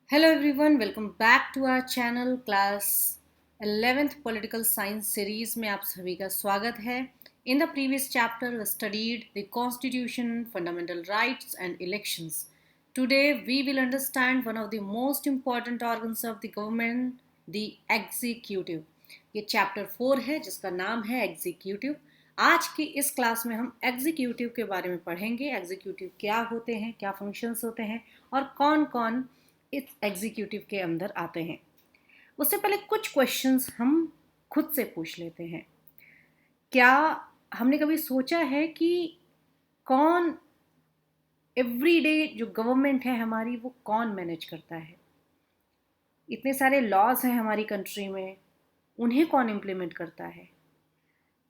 Hello everyone, welcome back to our channel class 11th Political Science series में आप सभी का स्वागत है. In the previous chapter we studied the constitution, fundamental rights and elections. Today we will understand one of the most important organs of the government, the executive. ये chapter 4 है जिसका नाम है एग्जीक्यूटिव. आज की इस क्लास में हम एग्जीक्यूटिव के बारे में पढ़ेंगे. एग्जीक्यूटिव क्या होते हैं, क्या फंक्शंस होते हैं और कौन कौन इस एग्जीक्यूटिव के अंदर आते हैं. उससे पहले कुछ क्वेश्चंस हम खुद से पूछ लेते हैं. क्या हमने कभी सोचा है कि कौन एवरीडे जो गवर्नमेंट है हमारी वो कौन मैनेज करता है? इतने सारे लॉज हैं हमारी कंट्री में, उन्हें कौन इम्प्लीमेंट करता है?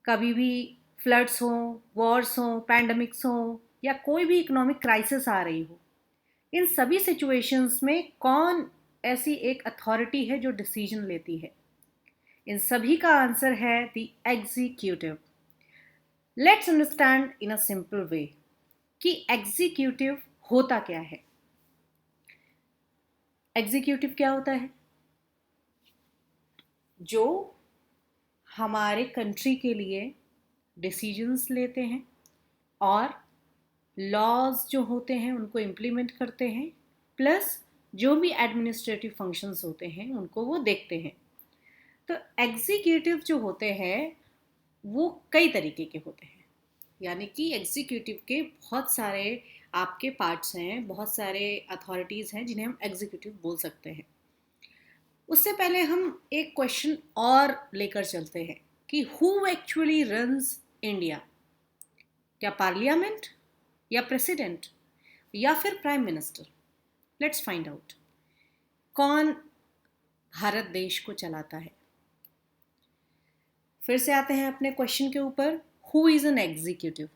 कभी भी फ्लड्स हो, वॉर्स हो, पैंडमिक्स हो या कोई भी इकोनॉमिक क्राइसिस आ रही हो, इन सभी सिचुएशंस में कौन ऐसी एक अथॉरिटी है जो डिसीजन लेती है? इन सभी का आंसर है the executive. Let's understand in a simple way कि एग्जीक्यूटिव होता क्या है. एग्जीक्यूटिव क्या होता है? जो हमारे कंट्री के लिए डिसीजंस लेते हैं और लॉज जो होते हैं उनको इम्प्लीमेंट करते हैं, प्लस जो भी एडमिनिस्ट्रेटिव फंक्शंस होते हैं उनको वो देखते हैं. तो एग्जीक्यूटिव जो होते हैं वो कई तरीके के होते हैं, यानी कि एग्जीक्यूटिव के बहुत सारे आपके पार्ट्स हैं, बहुत सारे अथॉरिटीज़ हैं जिन्हें हम एग्जीक्यूटिव बोल सकते हैं. उससे पहले हम एक क्वेश्चन और लेकर चलते हैं कि हु एक्चुअली रन्स इंडिया. क्या पार्लियामेंट या प्रेसिडेंट या फिर prime minister? Let's find out कौन भारत देश को चलाता है. फिर से आते हैं अपने क्वेश्चन के ऊपर, हु इज एन एग्जीक्यूटिव.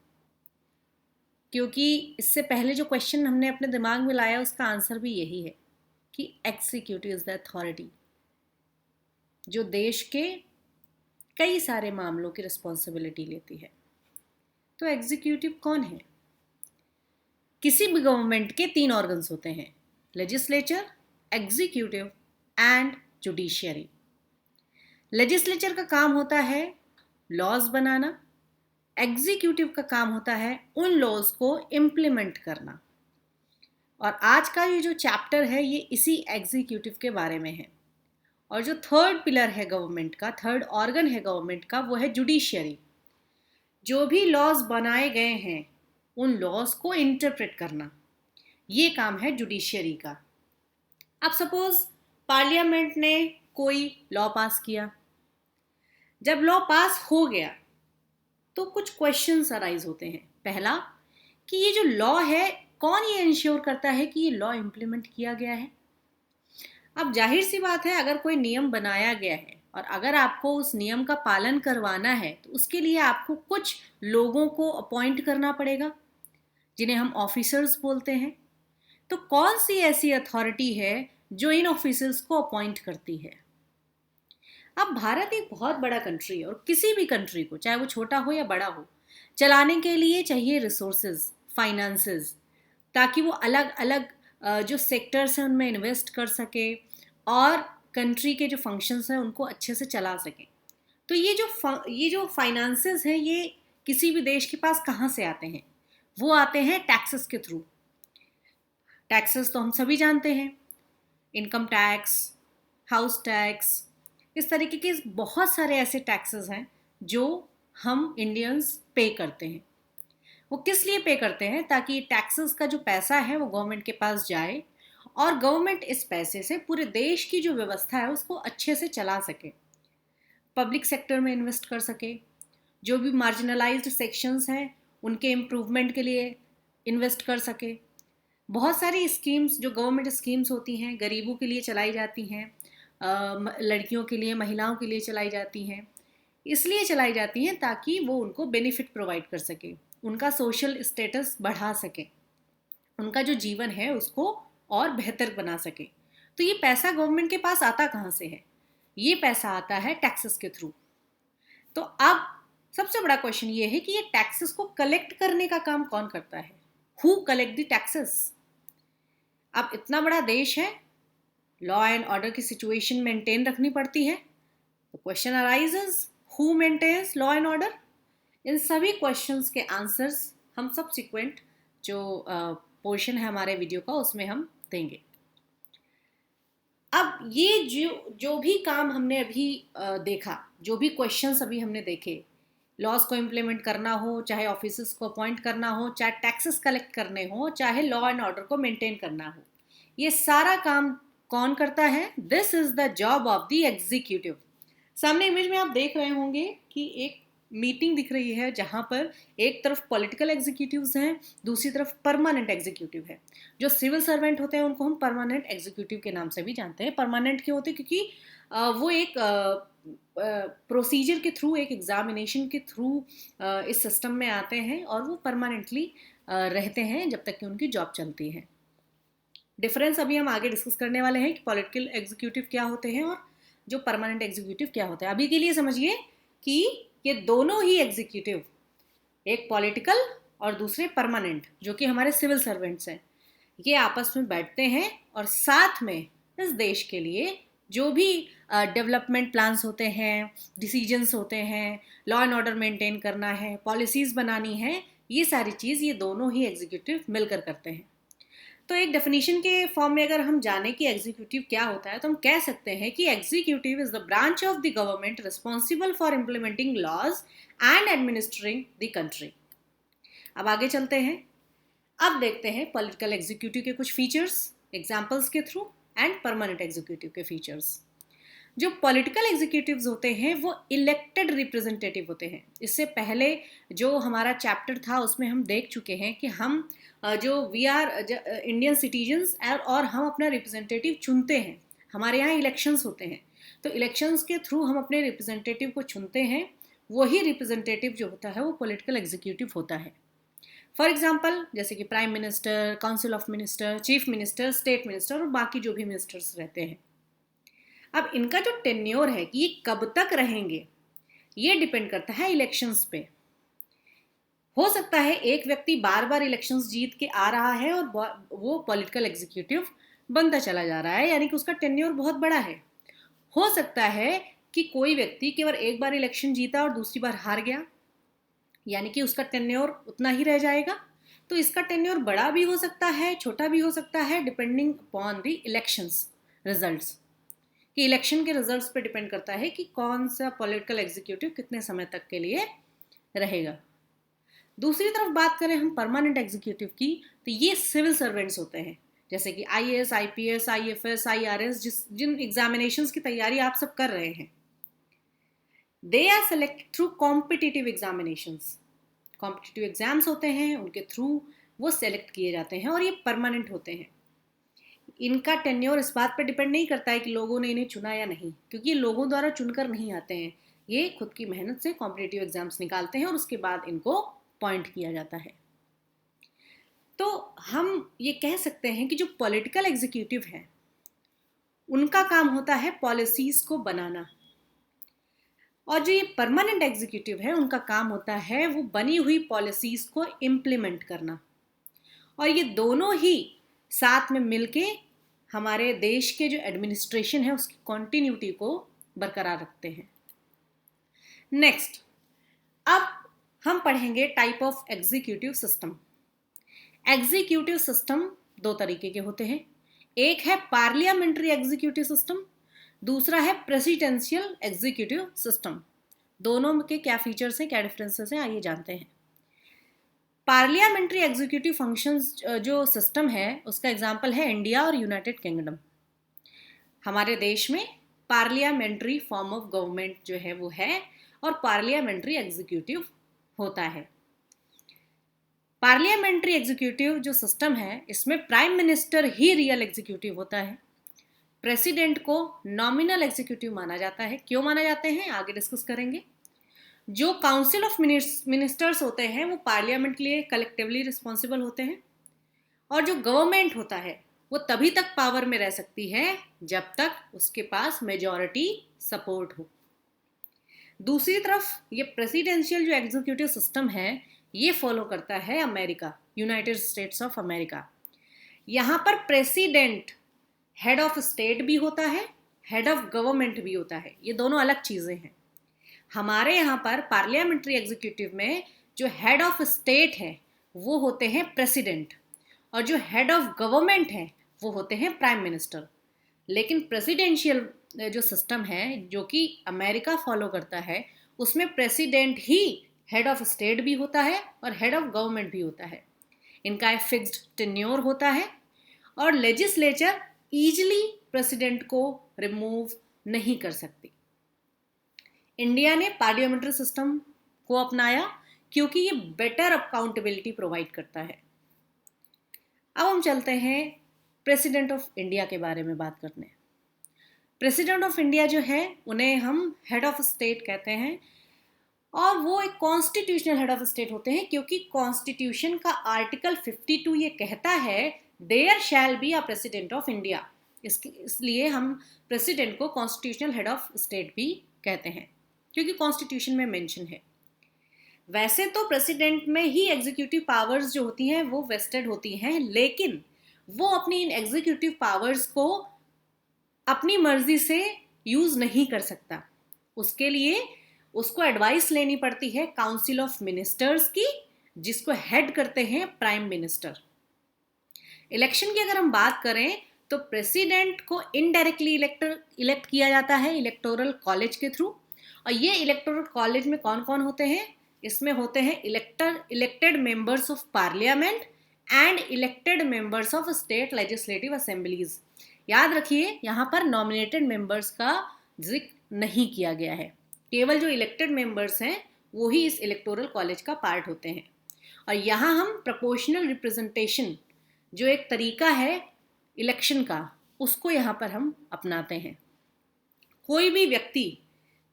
क्योंकि इससे पहले जो क्वेश्चन हमने अपने दिमाग में लाया उसका आंसर भी यही है कि एग्जीक्यूटिव इज द अथॉरिटी जो देश के कई सारे मामलों की रिस्पॉन्सिबिलिटी लेती है. तो एग्जीक्यूटिव कौन है? किसी भी गवर्नमेंट के 3 ऑर्गन्स होते हैं, legislature, executive and judiciary. Legislature का काम होता है लॉज बनाना, एग्जीक्यूटिव का काम होता है उन लॉज को इम्प्लीमेंट करना. और आज का ये जो चैप्टर है ये इसी एग्जीक्यूटिव के बारे में है. और जो थर्ड पिलर है गवर्नमेंट का, थर्ड ऑर्गन है गवर्नमेंट का, वो है जुडिशियरी. जो भी लॉज बनाए गए हैं उन लॉज को इंटरप्रेट करना, ये काम है जुडिशियरी का. अब सपोज पार्लियामेंट ने कोई लॉ पास किया. जब लॉ पास हो गया तो कुछ क्वेश्चंस अराइज होते हैं. पहला कि ये जो लॉ है कौन ये इंश्योर करता है कि ये लॉ इम्प्लीमेंट किया गया है. अब जाहिर सी बात है, अगर कोई नियम बनाया गया है और अगर आपको उस नियम का पालन करवाना है तो उसके लिए आपको कुछ लोगों को अपॉइंट करना पड़ेगा जिन्हें हम ऑफिसर्स बोलते हैं. तो कौन सी ऐसी अथॉरिटी है जो इन ऑफिसर्स को अपॉइंट करती है? अब भारत एक बहुत बड़ा कंट्री है और किसी भी कंट्री को, चाहे वो छोटा हो या बड़ा हो, चलाने के लिए चाहिए रिसोर्सेज, फाइनेंसेस, ताकि वो अलग अलग जो सेक्टर्स हैं उनमें इन्वेस्ट कर सके और कंट्री के जो फंक्शंस हैं उनको अच्छे से चला सकें. तो ये जो फाइनेंसेस हैं ये किसी भी देश के पास कहाँ से आते हैं? वो आते हैं टैक्सेस के थ्रू. टैक्सेस तो हम सभी जानते हैं, इनकम टैक्स, हाउस टैक्स, इस तरीके के बहुत सारे ऐसे टैक्सेस हैं जो हम इंडियंस पे करते हैं. वो किस लिए पे करते हैं? ताकि टैक्सेस का जो पैसा है वो गवर्नमेंट के पास जाए और गवर्नमेंट इस पैसे से पूरे देश की जो व्यवस्था है उसको अच्छे से चला सके, पब्लिक सेक्टर में इन्वेस्ट कर सके, जो भी मार्जिनलाइज्ड सेक्शंस हैं उनके इम्प्रूवमेंट के लिए इन्वेस्ट कर सके. बहुत सारी स्कीम्स जो गवर्नमेंट स्कीम्स होती हैं गरीबों के लिए चलाई जाती हैं, लड़कियों के लिए, महिलाओं के लिए चलाई जाती हैं. इसलिए चलाई जाती हैं ताकि वो उनको बेनिफिट प्रोवाइड कर सके, उनका सोशल स्टेटस बढ़ा सके, उनका जो जीवन है उसको और बेहतर बना सके. तो ये पैसा गवर्नमेंट के पास आता कहाँ से है? ये पैसा आता है टैक्सेस के थ्रू. तो अब सबसे बड़ा क्वेश्चन ये है कि ये टैक्सेस को कलेक्ट करने का काम कौन करता है? Who collect the taxes? अब इतना बड़ा देश है, लॉ एंड ऑर्डर की सिचुएशन मेंटेन रखनी पड़ती है। तो question arises, who maintains law and order? इन सभी क्वेश्चंस के आंसर्स हम सब्सिक्वेंट जो पोर्शन है हमारे वीडियो का उसमें हम देंगे। अब ये जो भी काम हमने अभी देखा, जो भी क्वेश्चंस अभी हमने देखे, लॉज को इम्प्लीमेंट करना हो, चाहे ऑफिसर्स को अपॉइंट करना हो, चाहे टैक्सेस कलेक्ट करने हो, चाहे लॉ एंड ऑर्डर को मेंटेन करना हो, ये सारा काम कौन करता है? This is the job of the executive. सामने इमेज में आप देख रहे होंगे कि एक मीटिंग दिख रही है जहां पर एक तरफ पॉलिटिकल एग्जीक्यूटिव्स हैं, दूसरी तरफ परमानेंट एग्जीक्यूटिव है। जो सिविल सर्वेंट होते हैं उनको हम परमानेंट एग्जीक्यूटिव के नाम से भी जानते हैं। परमानेंट क्यों होते हैं? क्योंकि वो एक प्रोसीजर के थ्रू, एक एग्जामिनेशन के थ्रू इस सिस्टम में आते हैं और वो परमानेंटली रहते हैं जब तक कि उनकी जॉब चलती है। डिफरेंस अभी हम आगे डिस्कस करने वाले हैं कि पॉलिटिकल एग्जीक्यूटिव क्या होते हैं और जो परमानेंट एग्जीक्यूटिव क्या होता है। अभी के लिए समझिए कि ये दोनों ही एग्जीक्यूटिव, एक पॉलिटिकल और दूसरे परमानेंट, जो कि हमारे सिविल सर्वेंट्स हैं, ये आपस में बैठते हैं और साथ में इस देश के लिए जो भी डेवलपमेंट प्लान्स होते हैं, डिसीजंस होते हैं, लॉ एंड ऑर्डर मेंटेन करना है, पॉलिसीज़ बनानी है, ये सारी चीज़ ये दोनों ही एग्जीक्यूटिव मिलकर करते हैं। तो एक डेफिनेशन के फॉर्म में अगर हम जाने कि एग्जीक्यूटिव क्या होता है तो हम कह सकते हैं कि executive is the branch of the government responsible for implementing laws and administering the country. अब आगे चलते हैं। अब देखते हैं पॉलिटिकल एग्जीक्यूटिव के कुछ फीचर्स एग्जाम्पल्स के थ्रू एंड परमानेंट एग्जीक्यूटिव के फीचर्स। जो पॉलिटिकल एग्जीक्यूटिव्स होते हैं वो इलेक्टेड रिप्रेजेंटेटिव होते हैं। इससे पहले जो हमारा चैप्टर था उसमें हम देख चुके हैं कि हम जो वी आर इंडियन सिटीजन्स और हम अपना रिप्रेजेंटेटिव चुनते हैं। हमारे यहाँ इलेक्शंस होते हैं, तो इलेक्शंस के थ्रू हम अपने रिप्रेजेंटेटिव को चुनते हैं। वही रिप्रेजेंटेटिव जो होता है वो पॉलिटिकल एग्जीक्यूटिव होता है। फॉर एग्जाम्पल जैसे कि prime minister, council of minister, chief minister, state minister और बाकी जो भी मिनिस्टर्स रहते हैं। अब इनका जो टेन्योर है कि ये कब तक रहेंगे, ये डिपेंड करता है इलेक्शंस पे। हो सकता है एक व्यक्ति बार बार इलेक्शंस जीत के आ रहा है और वो पॉलिटिकल एग्जीक्यूटिव बनता चला जा रहा है, यानी कि उसका टेन्योर बहुत बड़ा है। हो सकता है कि कोई व्यक्ति केवल एक बार इलेक्शन जीता और दूसरी बार हार गया, यानी कि उसका टेन्योर उतना ही रह जाएगा। तो इसका टेन्योर बड़ा भी हो सकता है, छोटा भी हो सकता है, depending upon the elections results. कि इलेक्शन के रिजल्ट्स पे डिपेंड करता है कि कौन सा पॉलिटिकल एग्जीक्यूटिव कितने समय तक के लिए रहेगा। दूसरी तरफ बात करें हम परमानेंट एग्जीक्यूटिव की, तो ये सिविल सर्वेंट्स होते हैं, जैसे कि IAS, IPS, IFS, IRS, जिन एग्जामिनेशंस की तैयारी आप सब कर रहे हैं। They are selected through competitive examinations. Competitive exams होते हैं, उनके थ्रू वो सेलेक्ट किए जाते हैं और ये परमानेंट होते हैं। इनका टेन्योर इस बात पर डिपेंड नहीं करता है कि लोगों ने इन्हें चुना या नहीं, क्योंकि ये लोगों द्वारा चुनकर नहीं आते हैं। ये खुद की मेहनत से कॉम्पिटिटिव एग्जाम्स निकालते हैं और उसके बाद इनको अपॉइंट किया जाता है। तो हम ये कह सकते हैं कि जो पॉलिटिकल एग्जीक्यूटिव हैं उनका काम होता है पॉलिसीज को बनाना, और जो ये परमानेंट एग्जीक्यूटिव है उनका काम होता है वो बनी हुई पॉलिसीज को इम्प्लीमेंट करना। और ये दोनों ही साथ में मिलके हमारे देश के जो एडमिनिस्ट्रेशन है उसकी कॉन्टिन्यूटी को बरकरार रखते हैं। नेक्स्ट, अब हम पढ़ेंगे type of executive system. Executive system दो तरीके के होते हैं। एक है पार्लियामेंट्री एग्जीक्यूटिव सिस्टम, दूसरा है प्रेसिडेंशियल एग्जीक्यूटिव सिस्टम। दोनों के क्या फीचर्स हैं, क्या डिफरेंसेस हैं, आइए जानते हैं। पार्लियामेंट्री एग्जीक्यूटिव फंक्शंस जो सिस्टम है उसका एग्जांपल है इंडिया और यूनाइटेड किंगडम। हमारे देश में पार्लियामेंट्री फॉर्म ऑफ गवर्नमेंट जो है वो है और पार्लियामेंट्री एग्जीक्यूटिव होता है। पार्लियामेंट्री एग्जीक्यूटिव जो सिस्टम है इसमें प्राइम मिनिस्टर ही रियल एग्जीक्यूटिव होता है। प्रेसिडेंट को नॉमिनल एग्जीक्यूटिव माना जाता है। क्यों माना जाते हैं आगे डिस्कस करेंगे। जो काउंसिल ऑफ मिनिस्टर्स होते हैं वो पार्लियामेंट के लिए कलेक्टिवली रिस्पॉन्सिबल होते हैं, और जो गवर्नमेंट होता है वो तभी तक पावर में रह सकती है जब तक उसके पास मेजॉरिटी सपोर्ट हो। दूसरी तरफ ये प्रेसिडेंशियल जो एग्जीक्यूटिव सिस्टम है ये फॉलो करता है America, United states of America. यहाँ पर प्रेसिडेंट हेड ऑफ स्टेट भी होता है, हेड ऑफ गवर्नमेंट भी होता है, ये दोनों अलग चीज़ें हैं। हमारे यहाँ पर पार्लियामेंट्री एग्जीक्यूटिव में जो हेड ऑफ स्टेट है वो होते हैं प्रेसिडेंट, और जो हेड ऑफ गवर्नमेंट है वो होते हैं प्राइम मिनिस्टर। लेकिन प्रेसिडेंशियल जो सिस्टम है जो कि अमेरिका फॉलो करता है, उसमें president he head of state भी होता है और हेड ऑफ गवर्नमेंट भी होता है। इनका एक फिक्स्ड टेन्योर होता है और लेजिस्लेचर ईजिली प्रेसिडेंट को रिमूव नहीं कर सकती। इंडिया ने पार्लियामेंट्री सिस्टम को अपनाया क्योंकि ये बेटर अकाउंटेबिलिटी प्रोवाइड करता है। अब हम चलते हैं प्रेसिडेंट ऑफ इंडिया के बारे में बात करने। प्रेसिडेंट ऑफ इंडिया जो है उन्हें हम हेड ऑफ स्टेट कहते हैं, और वो एक कॉन्स्टिट्यूशनल हेड ऑफ स्टेट होते हैं क्योंकि कॉन्स्टिट्यूशन का आर्टिकल 52 ये कहता है there shall be a president of India. इसलिए हम प्रेसिडेंट को कॉन्स्टिट्यूशनल हेड ऑफ स्टेट भी कहते हैं क्योंकि कॉन्स्टिट्यूशन में मेंशन है। वैसे तो प्रेसिडेंट में ही एग्जीक्यूटिव पावर्स जो होती हैं वो वेस्टेड होती हैं, लेकिन वो अपनी इन एग्जीक्यूटिव पावर्स को अपनी मर्जी से यूज नहीं कर सकता। उसके लिए उसको एडवाइस लेनी पड़ती है काउंसिल ऑफ मिनिस्टर्स की, जिसको हेड करते हैं प्राइम मिनिस्टर। इलेक्शन की अगर हम बात करें तो प्रेसिडेंट को इनडायरेक्टली इलेक्ट किया जाता है इलेक्टोरल कॉलेज के थ्रू। और ये इलेक्टोरल कॉलेज में कौन कौन होते हैं? इसमें होते हैं elected members of parliament and elected members of state legislative assemblies. याद रखिए यहाँ पर नॉमिनेटेड मेंबर्स का जिक्र नहीं किया गया है, केवल जो इलेक्टेड मेंबर्स हैं वो ही इस इलेक्टोरल कॉलेज का पार्ट होते हैं। और यहाँ हम प्रोपोर्शनल रिप्रेजेंटेशन जो एक तरीका है इलेक्शन का, उसको यहाँ पर हम अपनाते हैं। कोई भी व्यक्ति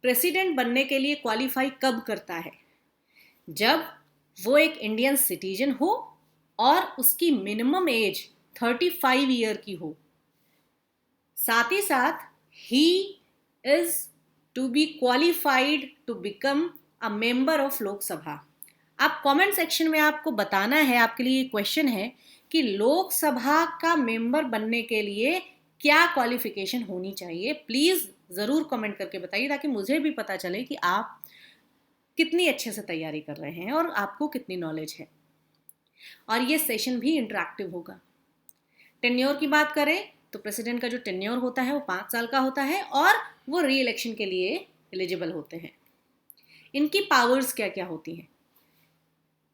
प्रेसिडेंट बनने के लिए क्वालिफाई कब करता है? जब वो एक इंडियन सिटीजन हो और उसकी मिनिमम एज 35 ईयर की हो। साथ ही साथ ही is to be qualified to become a member of Lok Sabha. आप कमेंट सेक्शन में आपको बताना है, आपके लिए क्वेश्चन है कि लोकसभा का मेंबर बनने के लिए क्या क्वालिफिकेशन होनी चाहिए। प्लीज जरूर कमेंट करके बताइए ताकि मुझे भी पता चले कि आप कितनी अच्छे से तैयारी कर रहे हैं और आपको कितनी नॉलेज है। और ये सेशन भी इंटरेक्टिव होगा। टेन्योर की बात करें तो प्रेसिडेंट का जो टेन्योर होता है वो 5 साल का होता है और वो री इलेक्शन के लिए एलिजिबल होते हैं। इनकी पावर्स क्या क्या होती हैं?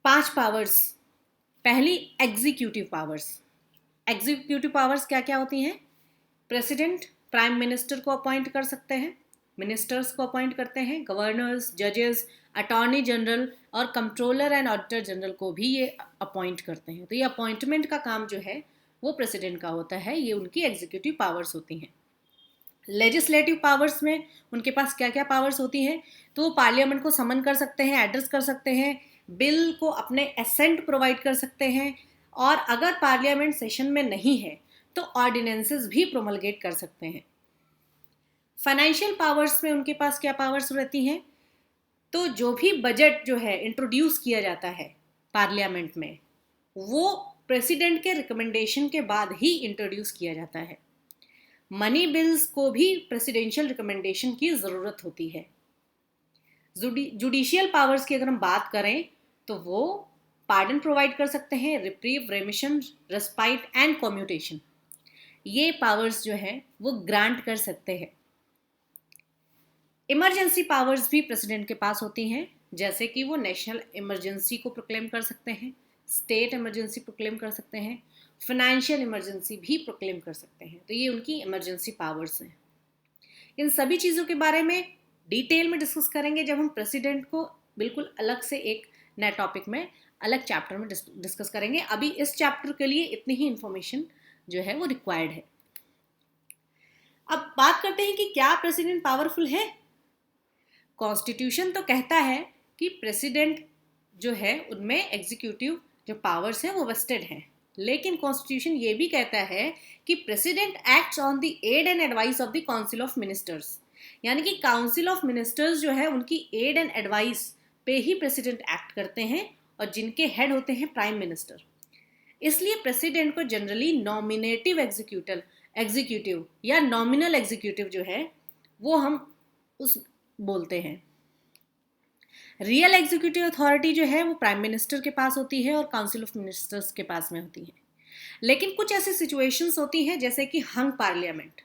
5 पावर्स। पहली एग्जीक्यूटिव पावर्स। एग्जीक्यूटिव पावर्स क्या क्या होती हैं? प्रेसिडेंट प्राइम मिनिस्टर को अपॉइंट कर सकते हैं, मिनिस्टर्स को अपॉइंट करते हैं, गवर्नर्स, जजेस, अटॉर्नी जनरल और कंट्रोलर एंड ऑडिटर जनरल को भी ये अपॉइंट करते हैं। तो ये अपॉइंटमेंट का काम जो है वो प्रेसिडेंट का होता है, ये उनकी एग्जीक्यूटिव पावर्स होती हैं। लेजिस्लेटिव पावर्स में उनके पास क्या क्या पावर्स होती हैं? तो वो पार्लियामेंट को समन कर सकते हैं, एड्रेस कर सकते हैं, बिल को अपने एसेंट प्रोवाइड कर सकते हैं, और अगर पार्लियामेंट सेशन में नहीं है तो ऑर्डिनेंसेस भी प्रोमलगेट कर सकते हैं। फाइनेंशियल पावर्स में उनके पास क्या पावर्स रहती हैं? तो जो भी बजट जो है इंट्रोड्यूस किया जाता है पार्लियामेंट में, वो प्रेसिडेंट के रिकमेंडेशन के बाद ही इंट्रोड्यूस किया जाता है। मनी बिल्स को भी प्रेसिडेंशियल रिकमेंडेशन की ज़रूरत होती है। जुडिशियल पावर्स की अगर हम बात करें तो वो पार्डन प्रोवाइड कर सकते हैं, रिप्रीव, रेमिशन, रेस्पाइट एंड कम्यूटेशन। ये पावर्स जो है वो ग्रांट कर सकते हैं। इमरजेंसी पावर्स भी प्रेसिडेंट के पास होती हैं, जैसे कि वो नेशनल इमरजेंसी को प्रोक्लेम कर सकते हैं, स्टेट इमरजेंसी प्रोक्लेम कर सकते हैं, फाइनेंशियल इमरजेंसी भी प्रोक्लेम कर सकते हैं। तो ये उनकी इमरजेंसी पावर्स हैं। इन सभी चीज़ों के बारे में डिटेल में डिस्कस करेंगे जब हम प्रेसिडेंट को बिल्कुल अलग से एक नए टॉपिक में अलग चैप्टर में डिस्कस करेंगे। अभी इस चैप्टर के लिए इतनी ही इंफॉर्मेशन जो है वो रिक्वायर्ड है। अब बात करते हैं कि क्या प्रेसिडेंट पावरफुल है। कॉन्स्टिट्यूशन तो कहता है कि प्रेसिडेंट जो है उनमें एग्जीक्यूटिव जो पावर्स हैं वो वेस्टेड हैं, लेकिन कॉन्स्टिट्यूशन ये भी कहता है कि president acts on the aid and advice of the council of ministers. यानी कि काउंसिल ऑफ मिनिस्टर्स जो है उनकी एड एंड एडवाइस पे ही प्रेसिडेंट एक्ट करते हैं, और जिनके हेड होते हैं प्राइम मिनिस्टर। इसलिए प्रेसिडेंट को जनरली नॉमिनेटिव एग्जीक्यूटिव या नॉमिनल एग्जीक्यूटिव जो है वो हम उस बोलते हैं। रियल एग्जीक्यूटिव अथॉरिटी जो है वो प्राइम मिनिस्टर के पास होती है और काउंसिल ऑफ मिनिस्टर्स के पास में होती है। लेकिन कुछ ऐसी सिचुएशंस होती हैं जैसे कि हंग पार्लियामेंट,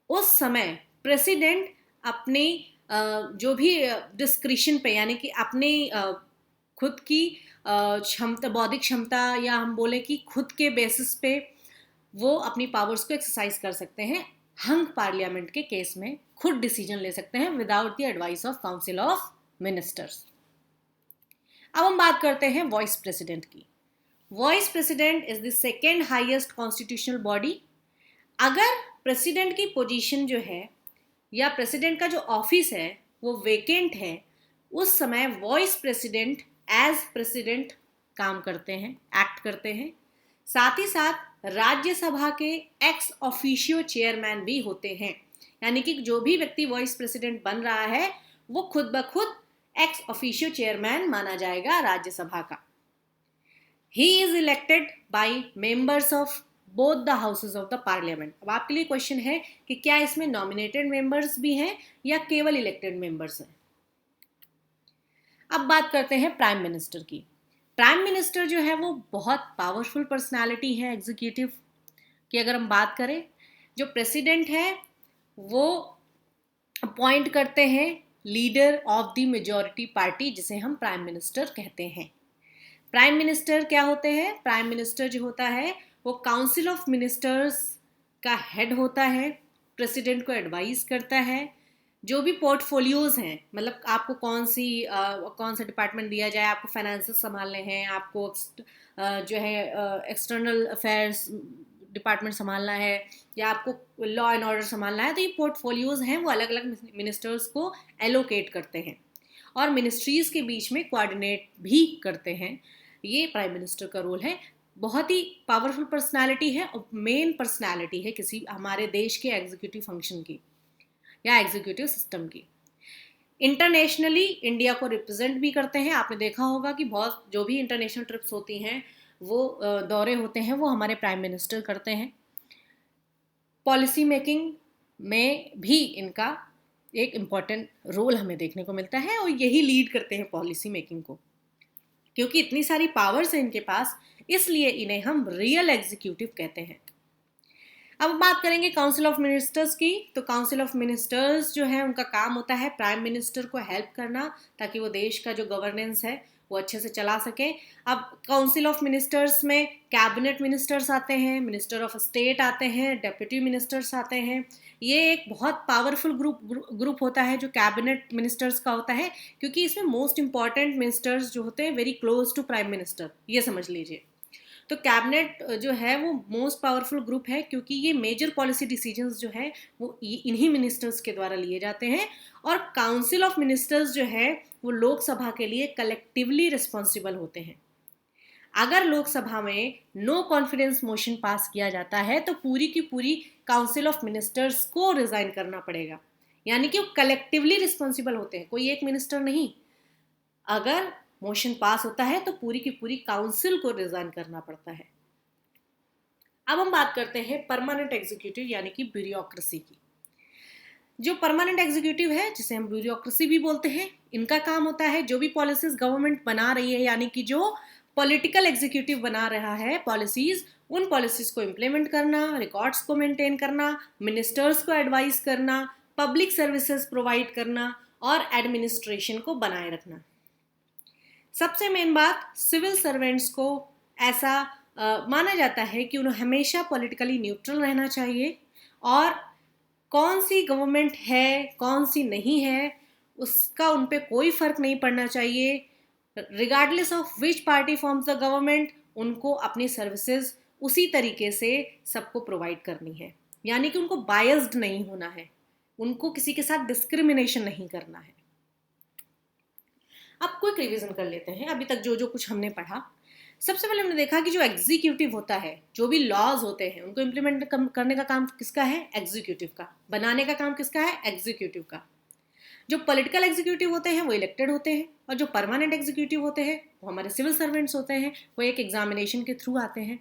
उस समय प्रेसिडेंट अपनी जो भी डिस्क्रिशन पे यानी कि अपनी खुद की क्षमता, बौद्धिक क्षमता, या हम बोले कि खुद के बेसिस पे वो अपनी पावर्स को एक्सरसाइज कर सकते हैं। हंग पार्लियामेंट के केस में खुद डिसीजन ले सकते हैं without the advice of council of ministers. अब हम बात करते हैं वॉइस प्रेसिडेंट की। Vice president is the second highest constitutional body. अगर प्रेसिडेंट की पोजीशन जो है या प्रेसिडेंट का जो ऑफिस है वो वेकेंट है, उस समय वॉइस प्रेसिडेंट एज प्रेसिडेंट काम करते हैं, एक्ट करते हैं। साथ ही साथ राज्यसभा के एक्स ऑफिशियो चेयरमैन भी होते हैं, यानी कि जो भी व्यक्ति वॉइस प्रेसिडेंट बन रहा है वो खुद ब खुद एक्स ऑफिशियो चेयरमैन माना जाएगा राज्यसभा का। He is elected by members of both the houses of the parliament. अब आपके लिए क्वेश्चन है कि क्या इसमें नॉमिनेटेड मेंबर्स भी हैं या केवल इलेक्टेड मेंबर्स हैं। अब बात करते हैं प्राइम मिनिस्टर की। प्राइम मिनिस्टर जो है वो बहुत पावरफुल पर्सनालिटी है एग्जीक्यूटिव की। अगर हम बात करें, जो प्रेसिडेंट है वो अपॉइंट करते हैं leader of the majority party, जिसे हम प्राइम मिनिस्टर कहते हैं। प्राइम मिनिस्टर क्या होते हैं? प्राइम मिनिस्टर जो होता है वो काउंसिल ऑफ मिनिस्टर्स का हेड होता है, प्रेसिडेंट को एडवाइस करता है। जो भी पोर्टफोलियोज हैं, मतलब आपको कौन सा डिपार्टमेंट दिया जाए, आपको फाइनेंसेस संभालने हैं, आपको जो है एक्सटर्नल अफेयर्स डिपार्टमेंट संभालना है, या आपको लॉ एंड ऑर्डर संभालना है, तो ये पोर्टफोलियोज हैं वो अलग अलग मिनिस्टर्स को एलोकेट करते हैं और मिनिस्ट्रीज के बीच में कोऑर्डिनेट भी करते हैं। ये प्राइम मिनिस्टर का रोल है। बहुत ही पावरफुल पर्सनालिटी है और मेन पर्सनालिटी है किसी हमारे देश के एग्जीक्यूटिव फंक्शन की या एग्जीक्यूटिव सिस्टम की। इंटरनेशनली इंडिया को रिप्रेजेंट भी करते हैं। आपने देखा होगा कि बहुत जो भी इंटरनेशनल ट्रिप्स होती हैं, वो दौरे होते हैं, वो हमारे प्राइम मिनिस्टर करते हैं। पॉलिसी मेकिंग में भी इनका एक इम्पॉर्टेंट रोल हमें देखने को मिलता है और यही लीड करते हैं पॉलिसी मेकिंग को। क्योंकि इतनी सारी पावर्स हैं इनके पास, इसलिए इन्हें हम रियल एग्जीक्यूटिव कहते हैं। अब बात करेंगे काउंसिल ऑफ मिनिस्टर्स की। तो काउंसिल ऑफ मिनिस्टर्स जो है उनका काम होता है प्राइम मिनिस्टर को हेल्प करना, ताकि वो देश का जो गवर्नेंस है वो अच्छे से चला सके। अब काउंसिल ऑफ मिनिस्टर्स में कैबिनेट मिनिस्टर्स आते हैं, मिनिस्टर ऑफ स्टेट आते हैं, डेप्यूटी मिनिस्टर्स आते हैं। ये एक बहुत पावरफुल ग्रुप होता है जो कैबिनेट मिनिस्टर्स का होता है, क्योंकि इसमें मोस्ट इंपॉर्टेंट मिनिस्टर्स जो होते हैं very close to prime minister, ये समझ लीजिए। तो कैबिनेट जो है वो मोस्ट पावरफुल ग्रुप है, क्योंकि ये मेजर पॉलिसी डिसीजंस जो है वो इन्हीं मिनिस्टर्स के द्वारा लिए जाते हैं। और काउंसिल ऑफ मिनिस्टर्स जो है वो लोकसभा के लिए कलेक्टिवली रिस्पॉन्सिबल होते हैं। अगर लोकसभा में नो कॉन्फिडेंस मोशन पास किया जाता है तो पूरी की पूरी काउंसिल ऑफ मिनिस्टर्स को रिजाइन करना पड़ेगा, यानी कि वो कलेक्टिवली रिस्पॉन्सिबल होते हैं, कोई एक मिनिस्टर नहीं। अगर मोशन पास होता है तो पूरी की पूरी काउंसिल को रिजाइन करना पड़ता है। अब हम बात करते हैं परमानेंट एग्जीक्यूटिव यानी कि ब्यूरोक्रेसी की। जो परमानेंट एग्जीक्यूटिव है, जिसे हम ब्यूरोक्रेसी भी बोलते हैं, इनका काम होता है जो भी पॉलिसीज गवर्नमेंट बना रही है, यानी कि जो पॉलिटिकल एग्जीक्यूटिव बना रहा है पॉलिसीज, उन पॉलिसीज को इम्प्लीमेंट करना, रिकॉर्ड्स को मेंटेन करना, मिनिस्टर्स को एडवाइस करना, पब्लिक सर्विसेज प्रोवाइड करना और एडमिनिस्ट्रेशन को बनाए रखना। सबसे मेन बात, सिविल सर्वेंट्स को ऐसा माना जाता है कि उन्हें हमेशा पॉलिटिकली न्यूट्रल रहना चाहिए और कौन सी गवर्नमेंट है कौन सी नहीं है उसका उन पे कोई फर्क नहीं पड़ना चाहिए। Regardless of which party forms the government, उनको अपनी सर्विसेज उसी तरीके से सबको प्रोवाइड करनी है, यानी कि उनको बायस्ड नहीं होना है, उनको किसी के साथ डिस्क्रिमिनेशन नहीं करना है। अब क्विक रिवीजन कर लेते हैं अभी तक जो जो कुछ हमने पढ़ा। सबसे पहले हमने देखा कि जो एग्जीक्यूटिव होता है, जो भी लॉज होते हैं उनको इम्प्लीमेंट करने का काम किसका है? एग्जीक्यूटिव का। बनाने का काम किसका है? एग्जीक्यूटिव का। जो पॉलिटिकल एग्जीक्यूटिव होते हैं वो इलेक्टेड होते हैं, और जो परमानेंट एग्जीक्यूटिव होते हैं वो हमारे सिविल सर्वेंट्स होते हैं, वो एक एग्जामिनेशन के थ्रू आते हैं।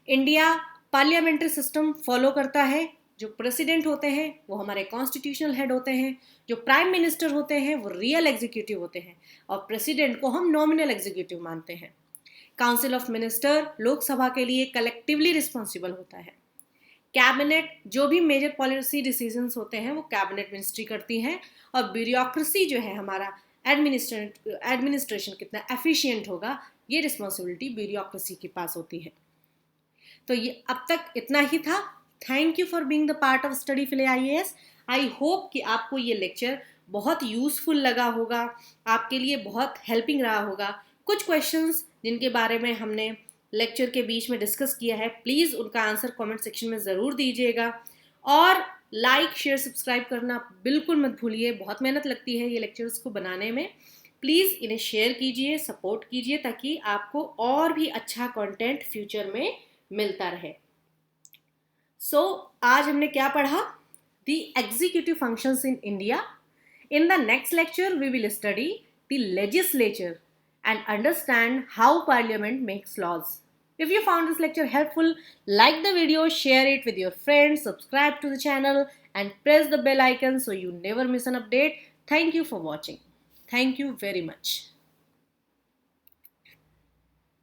इंडिया पार्लियामेंट्री सिस्टम फॉलो करता है। जो प्रेसिडेंट होते हैं वो हमारे कॉन्स्टिट्यूशनल हेड होते हैं, जो प्राइम मिनिस्टर होते हैं वो रियल एग्जीक्यूटिव होते हैं, और प्रेसिडेंट को हम नॉमिनल एग्जीक्यूटिव मानते हैं। काउंसिल ऑफ मिनिस्टर लोकसभा के लिए कलेक्टिवली रिस्पॉन्सिबल होता है। कैबिनेट जो भी मेजर पॉलिसी डिसीजंस होते हैं वो कैबिनेट मिनिस्ट्री करती हैं, और ब्यूरोक्रेसी जो है हमारा एडमिनिस्ट्रेशन कितना एफिशिएंट होगा, ये रिस्पॉन्सिबिलिटी ब्यूरोक्रेसी के पास होती है। तो ये अब तक इतना ही था। Thank you for being the part of study field IAS। I hope कि आपको ये लेक्चर बहुत यूजफुल लगा होगा, आपके लिए बहुत हेल्पिंग रहा होगा। कुछ क्वेश्चंस जिनके बारे में हमने लेक्चर के बीच में डिस्कस किया है, प्लीज़ उनका आंसर कमेंट सेक्शन में ज़रूर दीजिएगा, और लाइक शेयर सब्सक्राइब करना बिल्कुल मत भूलिए। बहुत मेहनत लगती है ये लेक्चर्स को बनाने में। प्लीज़ इन्हें शेयर कीजिए, सपोर्ट कीजिए, ताकि आपको और भी अच्छा कंटेंट फ्यूचर में मिलता रहे। आज हमने क्या पढ़ा? The executive functions in India. In the next lecture, we will study the legislature and understand how parliament makes laws. If you found this lecture helpful, like the video, share it with your friends, subscribe to the channel, and press the bell icon so you never miss an update. Thank you for watching. Thank you very much.